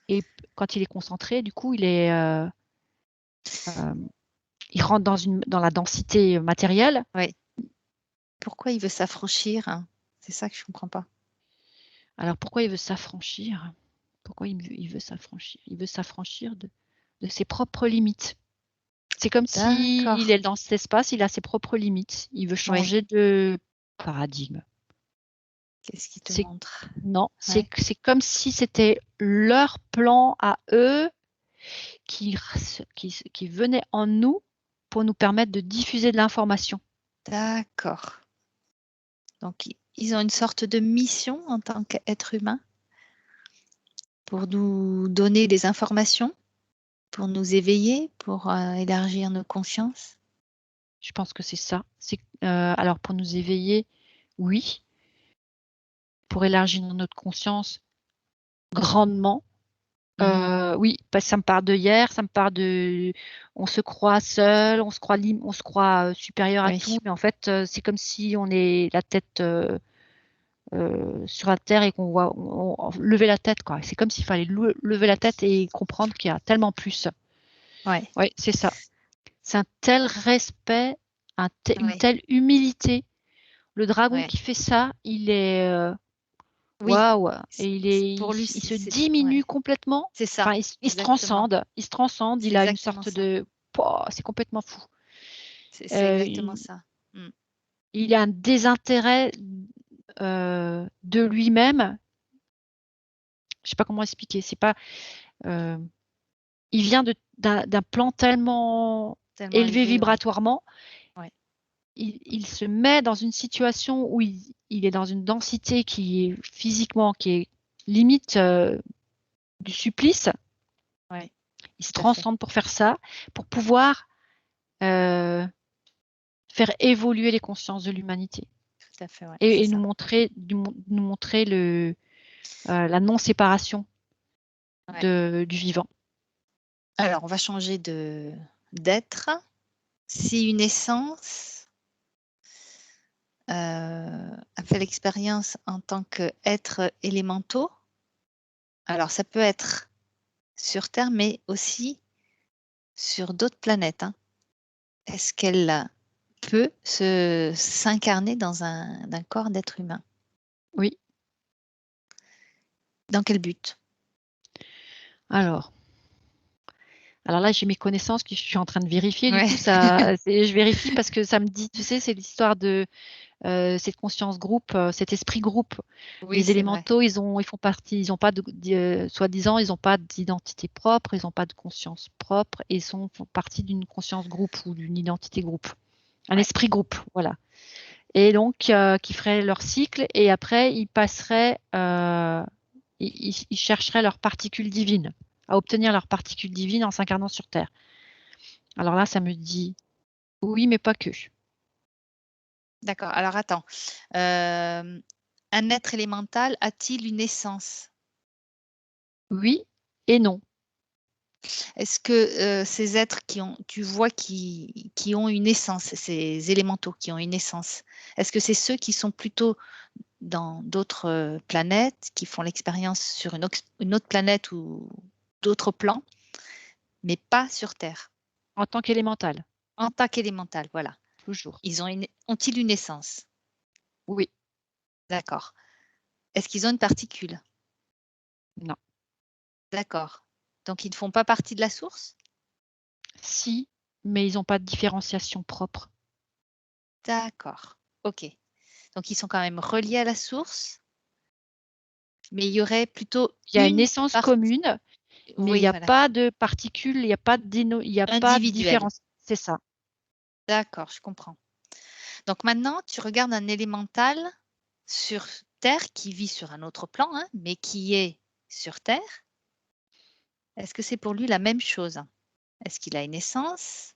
et quand il est concentré, du coup, euh, il rentre dans la densité matérielle. oui. Pourquoi il veut s'affranchir, hein? C'est ça que je comprends pas. Alors, pourquoi il veut s'affranchir? Pourquoi il veut s'affranchir? Il veut s'affranchir de ses propres limites. C'est comme s'il D'accord. est dans cet espace, il a ses propres limites. Il veut Oui. changer de paradigme. Qu'est-ce qu'il te C'est montre? Non, Ouais. c'est comme si c'était leur plan à eux qui, qui venait en nous pour nous permettre de diffuser de l'information. D'accord. Donc ils ont une sorte de mission en tant qu'être humain pour nous donner des informations? Pour nous éveiller, pour élargir nos consciences? Je pense que c'est ça. Alors pour nous éveiller, oui. Pour élargir notre conscience, grandement. Oui, parce que ça me part de hier, ça me part de on se croit seul, on se croit supérieur à tout, Oui, mais en fait, c'est comme si on est la tête, sur la terre et qu'on voit on lever la tête, quoi. C'est comme s'il fallait lever la tête et comprendre qu'il y a tellement plus. ouais, Ouais, c'est ça. C'est un tel respect, une ouais, telle humilité. Le dragon ouais. qui fait ça, il est, Oui, waouh! Et pour lui, il se ouais, diminue complètement. c'est ça, Enfin, il se exactement. transcende, C'est il a une exactement sorte ça. de pouah, c'est complètement fou. C'est exactement Heu, ça. Mm. il a un désintérêt, de lui-même. Je sais pas comment expliquer, c'est pas, heu, il vient d'un plan tellement Tellement élevé élevé, ouais. vibratoirement, Ouais, il se met dans une situation où il est dans une densité qui est physiquement, qui est limite, du supplice. ouais, Il se tout à fait. transcende pour faire ça, pour pouvoir, heu, faire évoluer les consciences de l'humanité Tout à fait, ouais, c'est et ça. nous montrer la non-séparation Ouais. du vivant. Alors, on va changer d'être. Si une essence a fait l'expérience en tant qu'être élémentaux, alors ça peut être sur Terre, mais aussi sur d'autres planètes, hein. Est-ce qu'elle peut s'incarner dans un corps d'être humain? Oui, Dans quel but? alors alors là, j'ai mes connaissances que je suis en train de vérifier, du Ouais. coup, ça je vérifie parce que ça me dit, tu sais, c'est l'histoire de, cette conscience groupe, cet esprit groupe. Oui, Les c'est vrai. élémentaux, ils font partie, ils ont pas soi-disant, ils ont pas d'identité propre, ils ont pas de conscience propre et font partie d'une conscience groupe ou d'une identité groupe. Un Ouais. esprit groupe, voilà, et donc qui feraient leur cycle et après ils passeraient, ils chercheraient leurs particules divines, à obtenir leurs particules divines en s'incarnant sur terre. Alors là, ça me dit: «Oui, mais pas que». D'accord. Alors attends, un être élémental a-t-il une essence? Oui et non. Est-ce que, ces êtres tu vois qui ont une essence, ces élémentaux qui ont une essence, est-ce que c'est ceux qui sont plutôt dans d'autres, planètes, qui font l'expérience sur une autre planète ou d'autres plans, mais pas sur Terre? En tant qu'élémental, En tant qu'élémental, voilà. toujours. Ont-ils une essence? Oui, D'accord. Est-ce qu'ils ont une particule? non. D'accord. Donc ils ne font pas partie de la source? Si, mais ils ont pas de différenciation propre. D'accord. OK. Donc ils sont quand même reliés à la source, mais il y aurait plutôt Il y a une une essence partie, commune, mais il y oui, a voilà, pas de particules, il y a pas de individuelle. différence. C'est ça. D'accord, je comprends. Donc maintenant, tu regardes un élémental sur Terre qui vit sur un autre plan, hein, mais qui est sur Terre. Est-ce que c'est pour lui la même chose? Est-ce qu'il a une essence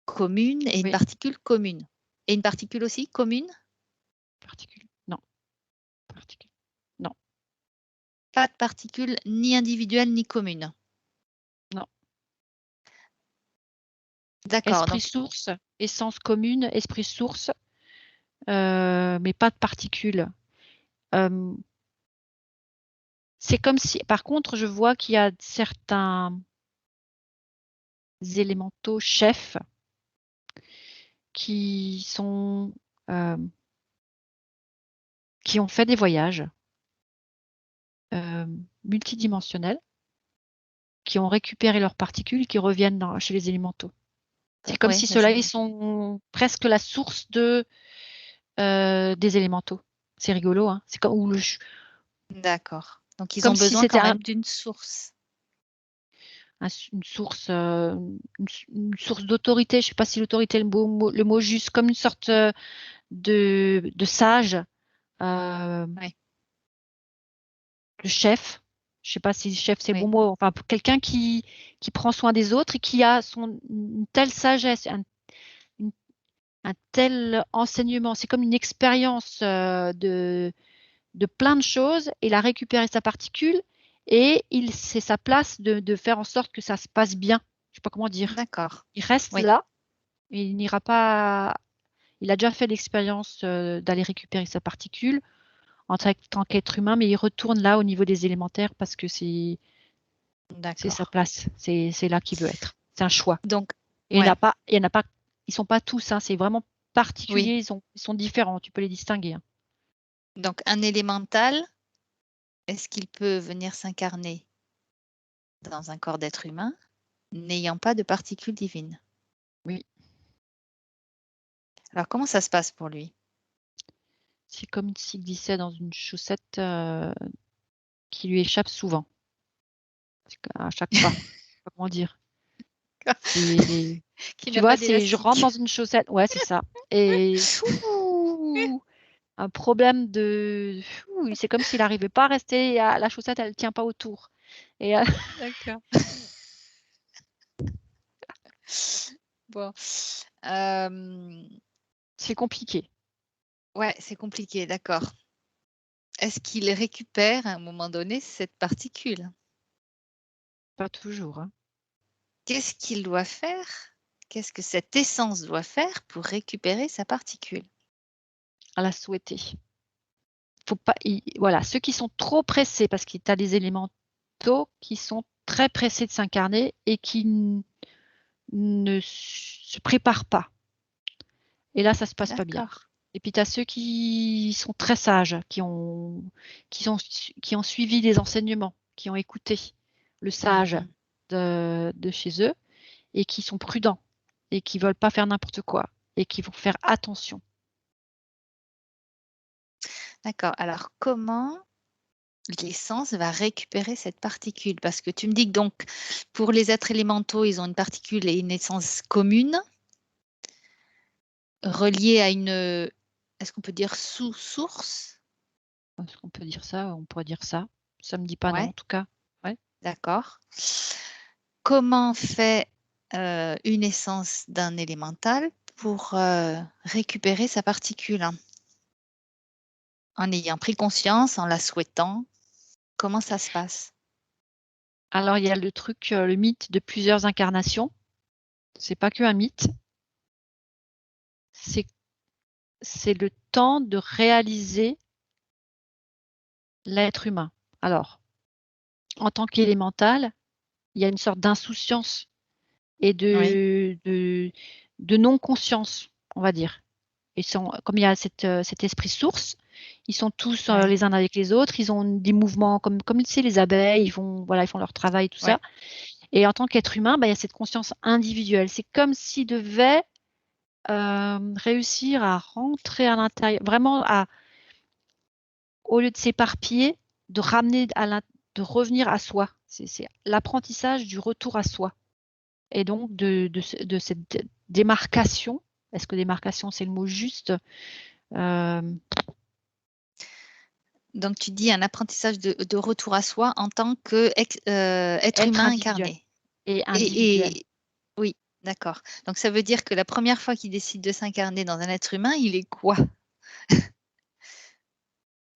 commune et une Oui, particule commune? Et une particule aussi commune? particule. Non, particule. Non, Pas de particule ni individuelle ni commune. non. D'accord, Esprit donc source, essence commune, esprit source, mais pas de particules. Hem, c'est comme si par contre, je vois qu'il y a certains élémentaux chefs qui sont, hem, qui ont fait des voyages, multidimensionnels, qui ont récupéré leurs particules, qui reviennent chez les élémentaux. C'est comme ouais, si je ceux-là, ils sont presque la source des élémentaux. C'est rigolo, hein? C'est comme ou le ch d'accord. Donc ils comme ont si besoin c'était quand même d'une source. une source, une source d'autorité. Je sais pas si l'autorité est le mot juste, comme une sorte, de sage, hem, Ouais, de chef. Je sais pas si chef c'est le Oui. bon mot. Enfin, quelqu'un qui prend soin des autres et qui a une telle sagesse, un tel enseignement. C'est comme une expérience de plein de choses. Il a récupéré sa particule et c'est sa place de faire en sorte que ça se passe bien. Je sais pas comment dire. D'accord. Il reste Oui. là et il n'ira pas. Il a déjà fait l'expérience d'aller récupérer sa particule en tant qu'être humain, mais il retourne là au niveau des élémentaires parce que c'est sa D'accord. place. C'est là qu'il veut être. C'est un choix. Donc, Et ouais. il y en a pas. Ils sont pas tous. Hein, c'est vraiment Oui. particulier. Ils sont différents. Tu peux les distinguer. Hein. Donc, un élémental, est-ce qu'il peut venir s'incarner dans un corps d'être humain n'ayant pas de particules divines? Oui. Alors, comment ça se passe pour lui? C'est comme s'il glissait dans une chaussette qui lui échappe souvent. À chaque pas. Je sais pas comment dire. C'est, Qui tu n'a vois, pas c'est je rentre d'élastique. dans une chaussette. Ouais, c'est ça. Et fou, un problème de. Fou, c'est comme s'il n'arrivait pas à rester. La chaussette, elle ne tient pas autour. Et D'accord. Bon. c'est compliqué. Ouais, c'est compliqué, d'accord. Est-ce qu'il récupère à un moment donné cette particule? Pas toujours. Hein. Qu'est-ce qu'il doit faire? Qu'est-ce que cette essence doit faire pour récupérer sa particule? À la souhaiter. Faut pas. Voilà, ceux qui sont trop pressés, parce que tu as des élémentaux qui sont très pressés de s'incarner et qui ne se préparent pas. Et là, ça se passe pas bien. D'accord. Et puis tu as ceux qui sont très sages, qui ont suivi les enseignements, qui ont écouté le sage Mmh. de chez eux et qui sont prudents et qui veulent pas faire n'importe quoi et qui vont faire attention. D'accord. Alors comment l'essence va récupérer cette particule? Parce que tu me dis que donc pour les êtres élémentaux, ils ont une particule et une essence commune, reliée à une, est-ce qu'on peut dire sous-source? Est-ce qu'on peut dire ça? On pourrait dire ça. Ça me dit pas non, en Ouais, tout cas. Ouais. d'accord. Comment fait, une essence d'un élémental pour, récupérer sa particule? En ayant pris conscience, en la souhaitant? Comment ça se passe? Alors il y a le truc, le mythe de plusieurs incarnations. C'est pas qu'un mythe. C'est le temps de réaliser l'être humain. Alors, en tant qu'élémental, il y a une sorte d'insouciance et Oui, de non-conscience, on va dire. Et comme il y a cet esprit source, ils sont tous ouais, les uns avec les autres, ils ont des mouvements comme tu sais, les abeilles, ils font leur travail, tout ouais. ça. Et en tant qu'être humain, bah, il y a cette conscience individuelle. C'est comme s'ils devaient réussir à rentrer à l'intérieur, vraiment au lieu de s'éparpiller, de ramener de revenir à soi. C'est l'apprentissage du retour à soi. Et donc de cette démarcation. Est-ce que démarcation, c'est le mot juste? Donc tu dis un apprentissage de retour à soi en tant qu'être Être humain individuel incarné. et individuel. Et oui, d'accord. Donc ça veut dire que la première fois qu'il décide de s'incarner dans un être humain, il est quoi?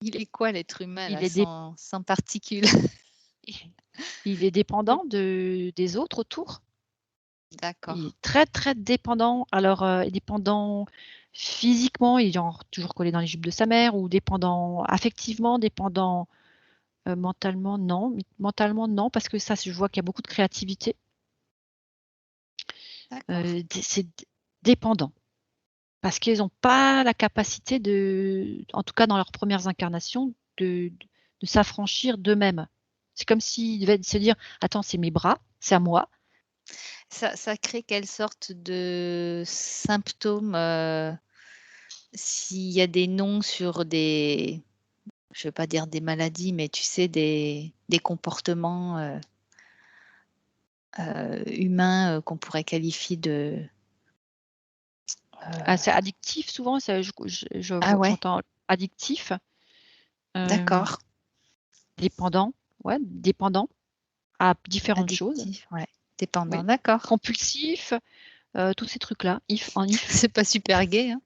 Il est quoi l'être humain Il là, est dé sans particules? il est dépendant des autres autour. Il D'accord, est très, très dépendant. Alors, dépendant physiquement, il est genre toujours collé dans les jupes de sa mère ou dépendant affectivement, dépendant, mentalement, non. Mais mentalement, non, parce que ça, je vois qu'il y a beaucoup de créativité. d'accord. C'est dépendant. Parce qu'ils n'ont pas la capacité en tout cas dans leurs premières incarnations, de s'affranchir d'eux-mêmes. C'est comme s'ils devaient se dire: «Attends, c'est mes bras, c'est à moi». Ça crée quelle sorte de symptômes, s'il y a des noms sur des, je veux pas dire des maladies, mais tu sais des comportements, humains, qu'on pourrait qualifier de, Ah, c'est heu addictif souvent, ça ah ouais? j'entends addictif, hem, D'accord, dépendant. ouais, dépendant à différentes choses. Addictif, ouais. Dépendant, Oui. d'accord. Compulsif, tous ces trucs-là, en if. C'est pas super gai, hein.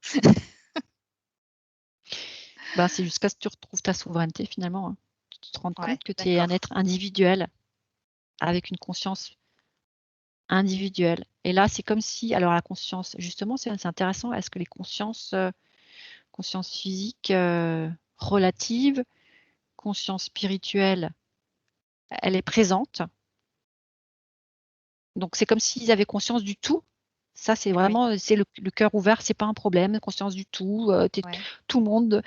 Ben, c'est jusqu'à ce que tu retrouves ta souveraineté finalement, hein. Tu te rends Ouais, compte que tu es un d'accord. être individuel avec une conscience individuelle. Et là, c'est comme si, alors la conscience, justement, c'est intéressant. Est-ce que les consciences physiques relatives, conscience spirituelle, elle est présente. Donc c'est comme s'ils avaient conscience du tout. Ça, c'est Oui, vraiment, c'est le cœur ouvert, c'est pas un problème, conscience du tout. ouais. Tout le monde,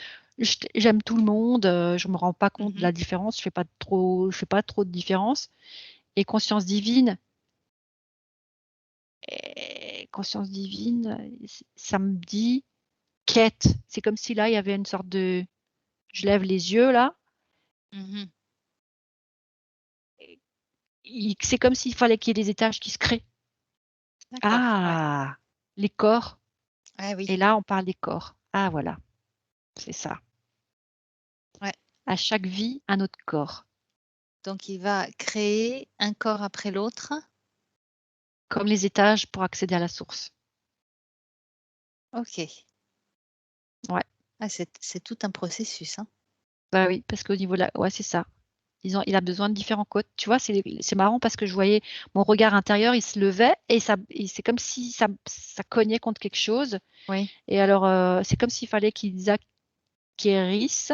j'aime tout le monde, je me rends pas compte de Mhm. la différence, je fais pas trop de différence. Et conscience divine, ça me dit quête. C'est comme si là, il y avait une sorte de, je lève les yeux là. Mhm. C'est comme s'il fallait qu'il y ait des étages qui se créent. D'accord, ouais. Ah, les corps. Ah Et oui, là, on parle des corps. Ah, voilà, c'est ça. ouais. À chaque vie, un autre corps. Donc il va créer un corps après l'autre. Comme les étages pour accéder à la source. OK. Ouais. Ah, c'est tout un processus, hein. Bah oui, parce qu'au niveau de la, ouais, c'est ça. Il a besoin de différents côtes. Tu vois, c'est marrant parce que je voyais mon regard intérieur, il se levait et c'est comme si ça cognait contre quelque chose. Oui, Et alors, c'est comme s'il fallait qu'ils acquérissent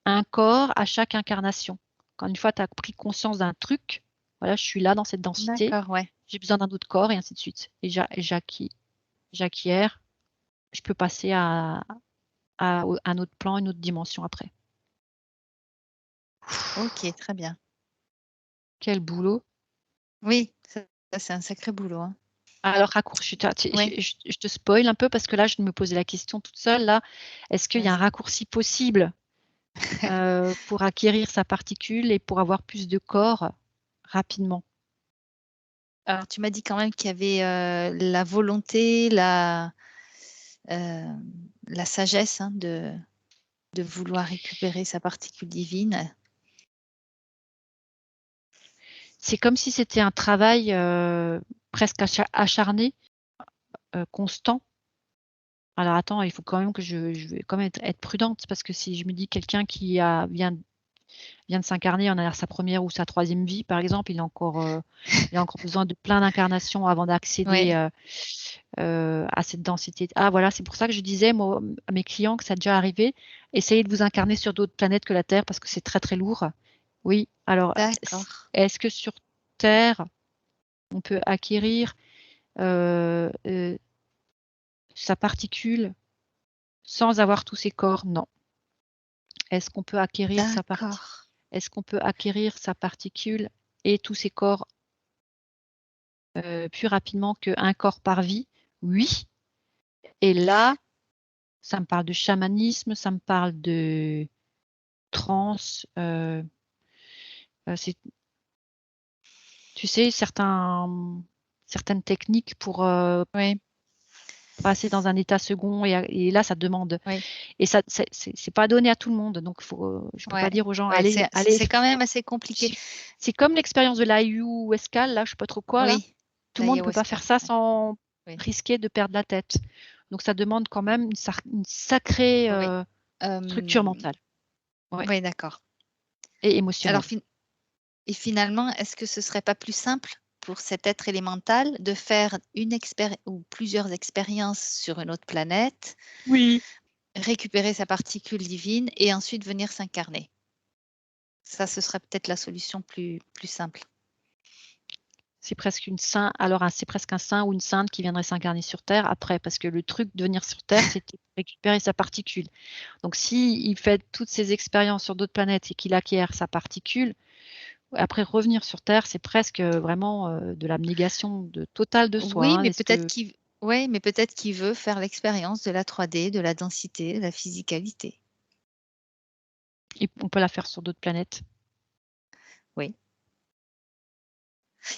un corps à chaque incarnation. Quand une fois tu as pris conscience d'un truc, voilà, je suis là dans cette densité, d'accord, ouais. j'ai besoin d'un autre corps et ainsi de suite. Et j'acquiers, je peux passer à un autre plan, une autre dimension après. OK, très bien. Quel boulot. Oui, ça c'est un sacré boulot, hein. Alors raccourci, Oui, je te spoil un peu parce que là, je me posais la question toute seule là. Est-ce qu'il y a un vas-y. raccourci possible pour acquérir sa particule et pour avoir plus de corps rapidement? Alors tu m'as dit quand même qu'il y avait, la volonté, hem, la sagesse, hein, de vouloir récupérer sa particule divine. C'est comme si c'était un travail presque acharné, constant. Alors attends, il faut quand même que je vais quand même être prudente parce que si je me dis quelqu'un qui vient de s'incarner en a sa première ou sa troisième vie, par exemple, il a encore besoin de plein d'incarnations avant d'accéder Ouais, à cette densité. Ah voilà, c'est pour ça que je disais moi, à mes clients que ça a déjà arrivé, essayez de vous incarner sur d'autres planètes que la Terre parce que c'est très très lourd. Oui, alors d'accord. est-ce que sur Terre, on peut acquérir euh, euh, sa particule sans avoir tous ses corps? Non. Est-ce qu'on peut acquérir D'accord. est-ce qu'on peut acquérir sa particule et tous ses corps plus rapidement qu'un corps par vie? Oui. Et là, ça me parle de chamanisme, ça me parle de transe. C'est, tu sais, certaines techniques pour Oui, passer dans un état second et là, ça demande. oui, Et ça, c'est pas donné à tout le monde. Donc, je peux ouais, pas dire aux gens, ouais, allez, allez. c'est quand même assez compliqué. C'est comme l'expérience de l'ayahuasca, là, je sais pas trop quoi, là. Oui, Tout le monde ne peut pas l'ayahuasca, faire ça ouais, sans oui, risquer de perdre la tête. Donc, ça demande quand même une sacrée oui. structure mentale, ouais, Oui, d'accord. et Alors émotionnelle. et finalement, est-ce que ce serait pas plus simple pour cet être élémental de faire une expérie ou plusieurs expériences sur une autre planète, Oui. récupérer sa particule divine et ensuite venir s'incarner? Ça, ce serait peut-être la solution plus simple. C'est presque une saint, alors c'est presque un saint ou une sainte qui viendrait s'incarner sur Terre après, parce que le truc de venir sur Terre, c'était récupérer sa particule. Donc, si il fait toutes ces expériences sur d'autres planètes et qu'il acquiert sa particule, après revenir sur Terre, c'est presque vraiment de l'abnégation totale de soi. Oui, Hein. mais Est-ce que peut-être qu'il veut faire l'expérience de la 3D, de la densité, de la physicalité. on peut la faire sur d'autres planètes? Oui.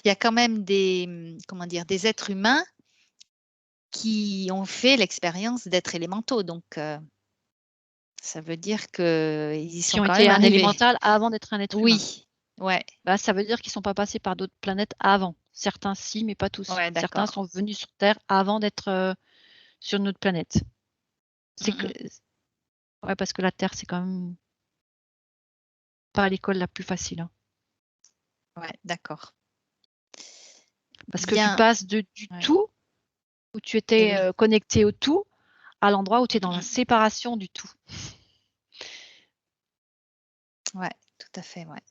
Il y a quand même des, comment dire? Des êtres humains qui ont fait l'expérience d'être élémentaux, donc ça veut dire qu'ils y Qui sont ont quand été même un arrivés. élémental avant d'être un être humain. Oui, Ouais, Bah, ça veut dire qu'ils sont pas passés par d'autres planètes avant. Certains si, mais pas tous. ouais, Certains d'accord. sont venus sur Terre avant d'être, sur notre planète. C'est que Mmh. ouais, parce que la Terre, c'est quand même pas l'école la plus facile, hein. Ouais, d'accord. Parce que tu Bien, passes du ouais. tout, où tu Et étais, oui. connecté au tout, à l'endroit où tu es dans la Mmh. séparation du tout. Ouais, tout à fait, ouais.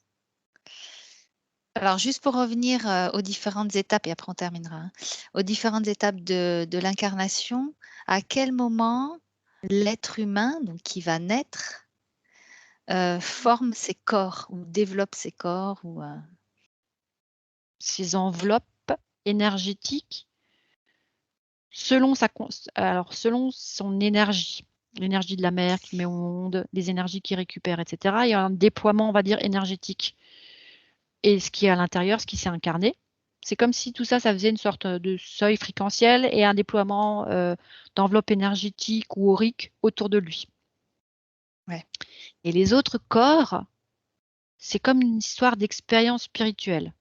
Alors juste pour revenir, aux différentes étapes et après on terminera, hein. Aux différentes étapes de l'incarnation, à quel moment l'être humain, donc qui va naître, forme ses corps ou développe ses corps ou, Ces enveloppes énergétiques, selon son énergie, l'énergie de la mère qu'il met au monde, les énergies qu'il récupère, et cetera. Il y a un déploiement, on va dire, énergétique. Et ce qui est à l'intérieur, ce qui s'est incarné, c'est comme si tout ça, ça faisait une sorte de seuil fréquentiel et un déploiement, d'enveloppe énergétique ou aurique autour de lui. ouais, Et les autres corps, c'est comme une histoire d'expérience spirituelle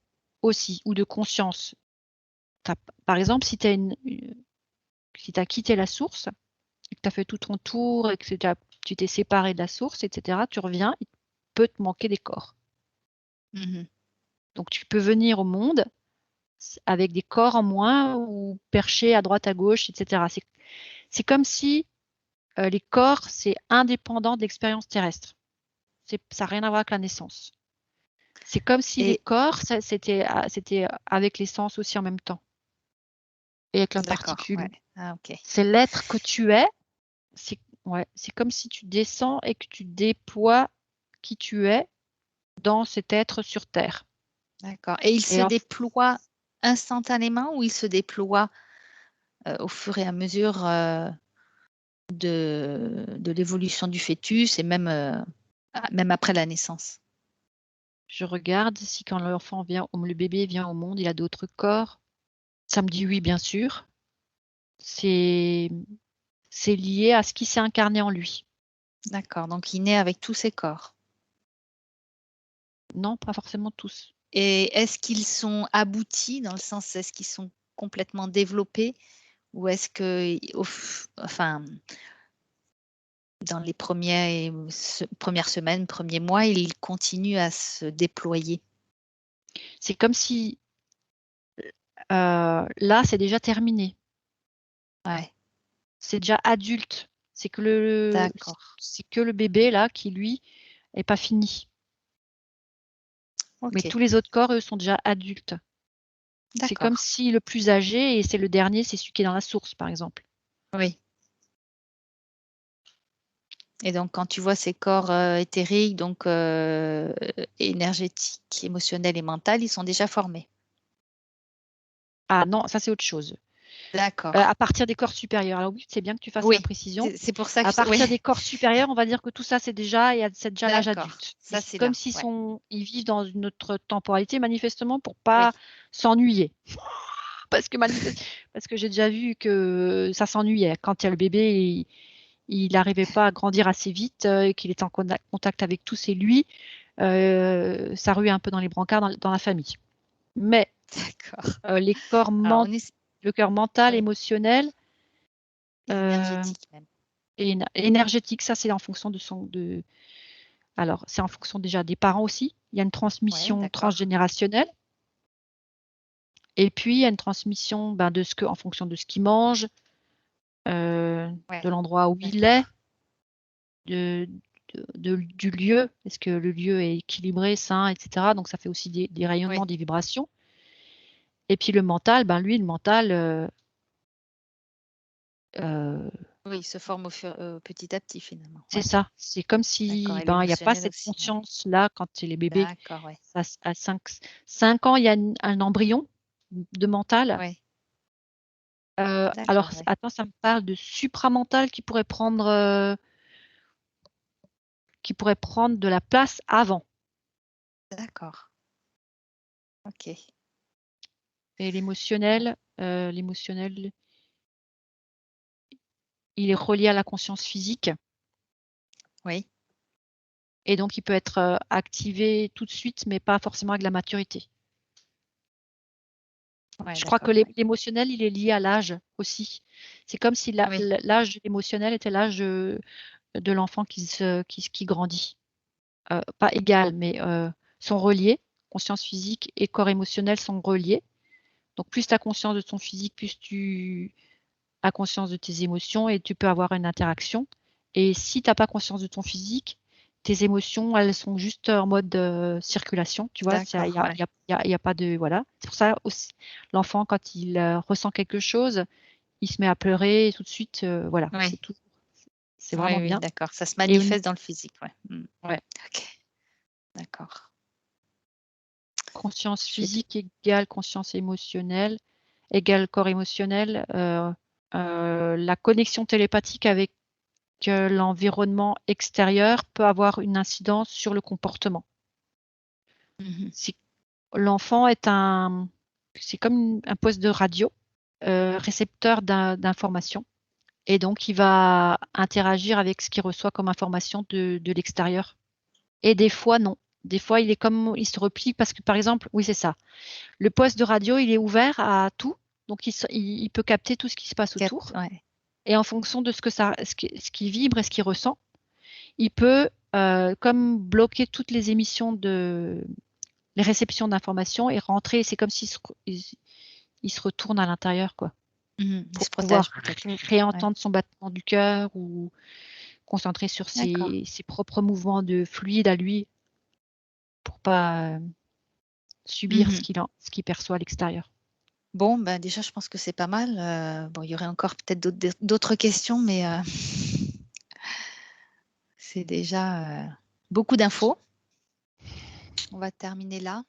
aussi, ou de conscience. Par exemple, si tu as quitté la source, et que tu as fait tout ton tour et que tu t'es séparé de la source, etc., tu reviens, il peut te manquer des corps. mmh. Donc tu peux venir au monde avec des corps en moins ou perchés à droite, à gauche, etc. C'est comme si les corps, c'est indépendant de l'expérience terrestre. Ça n'a rien à voir avec la naissance. C'est comme si les Et corps, c'était avec l'essence aussi en même temps, et avec la d'accord, ouais. particule. Ah OK. C'est l'être que tu es. C'est ouais, c'est comme si tu descends et que tu déploies qui tu es dans cet être sur Terre. D'accord et il Et se déploie instantanément ou il se déploie, au fur et à mesure, de l'évolution du fœtus et même, même après la naissance? je regarde si quand le bébé vient au monde, il a d'autres corps. Ça me dit oui, bien sûr. C'est c'est lié à ce qui s'est incarné en lui. D'accord, donc il naît avec tous ses corps Non, pas forcément tous. et est-ce qu'ils sont aboutis dans le sens, est-ce qu'ils sont complètement développés ou est-ce que au f enfin, dans les premières semaines, premiers mois, ils continuent à se déployer? C'est comme si, là, c'est déjà terminé. Ouais, C'est déjà adulte. d'accord. C'est que le bébé là qui lui est pas fini. Mais OK, tous les autres corps, eux, sont déjà adultes. C'est comme d'accord. si le plus âgé et c'est le dernier, c'est celui qui est dans la source, par exemple. Oui et donc quand tu vois ces corps, éthériques donc énergétiques, émotionnels et mentaux, ils sont déjà formés? Ah non, ça c'est autre chose. D'accord. À partir des corps supérieurs. Alors oui, c'est bien que tu fasses la Oui, précision. c'est pour ça que À je oui, partir des corps supérieurs, on va dire que tout ça, c'est déjà l'âge d'accord, adulte. Et ça c'est c'est comme là, s'ils ouais. ils vivent dans une autre temporalité manifestement pour pas Oui, s'ennuyer. Parce que parce que j'ai déjà vu que ça s'ennuyait. Quand il y a le bébé, il n'arrivait pas à grandir assez vite, et qu'il est en contact avec tous et lui, ça ruait un peu dans les brancards dans la famille. Mais, d'accord. les corps Alors ment on est le cœur mental, oui, émotionnel, heu énergétique même. et énergétique, ça c'est en fonction alors c'est en fonction déjà des parents aussi. Il y a une Ouais, transmission d'accord. transgénérationnelle et puis il y a une transmission, ben, en fonction de ce qu'il mange, de Ouais, l'endroit où il est, d'accord. de du lieu. Est-ce que le lieu est équilibré, sain, et cetera? Donc ça fait aussi des rayonnements, Oui, des vibrations et puis le mental, ben, lui, le mental, heu, oui, il se forme petit à petit finalement, c'est ouais. ça. C'est comme D'accord si, et ben, il y a pas l'émotionnel cette aussi, ouais. conscience-là quand c'est les bébés. D'accord, ouais. À 5 ans, il y a un embryon de mental. Ouais, Alors d'accord, ouais. attends, ça me parle de supramental qui pourrait prendre de la place avant. D'accord, OK. Et Bon, l'émotionnel, il est relié à la conscience physique oui, Et donc, il peut être activé tout de suite, mais pas forcément avec la maturité. Ouais, Je crois que d'accord, ouais. l'émotionnel, il est lié à l'âge aussi. C'est comme si Oui, l'âge de l'émotionnel était l'âge de l'enfant qui grandit. Pas égal, mais sont reliés. Conscience physique et corps émotionnel sont reliés. Donc, plus tu as conscience de ton physique, plus tu as conscience de tes émotions et tu peux avoir une interaction. Et si tu n'as pas conscience de ton physique, tes émotions, elles sont juste en mode circulation, tu vois. Il d'accord, n'y a, ouais. y a- y a- y a pas de... Voilà. C'est pour ça aussi, l'enfant, quand il ressent quelque chose, il se met à pleurer et tout de suite, voilà. Oui, C'est oui, vraiment oui, bien. d'accord. Ça se Et manifeste dans le physique, ouais. ouais, Ok, d'accord. conscience Je vais te- physique égale conscience émotionnelle, égale corps émotionnel. La connexion télépathique avec l'environnement extérieur peut avoir une incidence sur le comportement. Mhm. Si l'enfant c'est comme un poste de radio, récepteur d'informations, et donc il va interagir avec ce qu'il reçoit comme information de l'extérieur. Et des fois, non. Des fois, il se replie parce que, par exemple, oui, c'est ça. Le poste de radio, il est ouvert à tout, donc il peut capter tout ce qui se passe autour. Ouais. Et en fonction de ce qui vibre et ce qu'il ressent, il peut comme bloquer toutes les émissions les réceptions d'informations et rentrer. C'est comme il se retourne à l'intérieur, quoi, Mhm. Il pour se protège pouvoir peut-être. Ouais. réentendre son battement du cœur ou concentrer sur D'accord. ses propres mouvements de fluide à lui pour pas subir Mhm. ce qu'il perçoit à l'extérieur. Bon, ben déjà, je pense que c'est pas mal. Bon, il y aurait encore peut-être d'autres questions, mais c'est déjà beaucoup d'infos. On va terminer là.